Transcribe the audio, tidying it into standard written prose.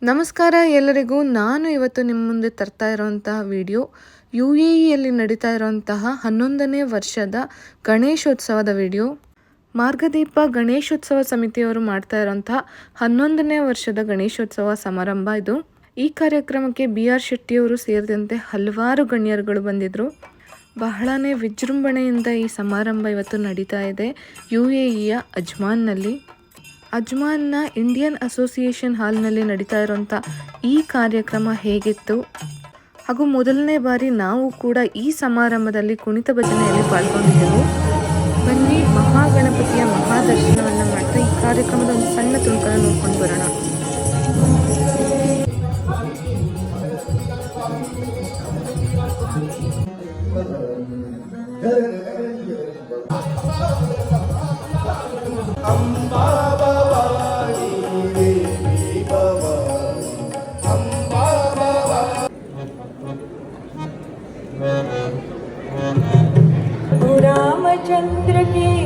ನಮಸ್ಕಾರ ಎಲ್ಲರಿಗೂ. ನಾನು ಇವತ್ತು ನಿಮ್ಮ ಮುಂದೆ ತರ್ತಾ ಇರೋಂತಹ ವಿಡಿಯೋ UAEಯಲ್ಲಿ ನಡೀತಾ ಇರೋಂತಹ 11ನೇ ವರ್ಷದ ಗಣೇಶೋತ್ಸವದ ವಿಡಿಯೋ. ಮಾರ್ಗದೀಪ ಗಣೇಶೋತ್ಸವ ಸಮಿತಿಯವರು ಮಾಡ್ತಾ ಇರೋಂತಹ 11ನೇ ವರ್ಷದ ಗಣೇಶೋತ್ಸವ ಸಮಾರಂಭ ಇದು. ಈ ಕಾರ್ಯಕ್ರಮಕ್ಕೆ BR ಶೆಟ್ಟಿಯವರು ಸೇರಿದಂತೆ ಹಲವಾರು ಗಣ್ಯರುಗಳು ಬಂದಿದ್ದರು. ಬಹಳನೇ ವಿಜೃಂಭಣೆಯಿಂದ ಈ ಸಮಾರಂಭ ಇವತ್ತು ನಡೀತಾ ಇದೆ UAEಯ ಅಜ್ಮಾನ್ನಲ್ಲಿ. ಅಜ್ಮಾನ್ನ ಇಂಡಿಯನ್ ಅಸೋಸಿಯೇಷನ್ ಹಾಲ್ನಲ್ಲಿ ನಡೀತಾ ಇರೋಂಥ ಈ ಕಾರ್ಯಕ್ರಮ ಹೇಗಿತ್ತು ಹಾಗೂ ಮೊದಲನೇ ಬಾರಿ ನಾವು ಕೂಡ ಈ ಸಮಾರಂಭದಲ್ಲಿ ಕುಣಿತ ಭಜನೆಯಲ್ಲಿ ಪಾಲ್ಗೊಂಡಿದ್ದೆವು. ಬನ್ನಿ ಮಹಾಗಣಪತಿಯ ಮಹಾದರ್ಶನವನ್ನು ಮಾಡ್ತಾ ಈ ಕಾರ್ಯಕ್ರಮದ ಒಂದು ಸಣ್ಣ ತುಣುಕನ್ನು ನೋಡ್ಕೊಂಡು ಬರೋಣ. रामचंद्र के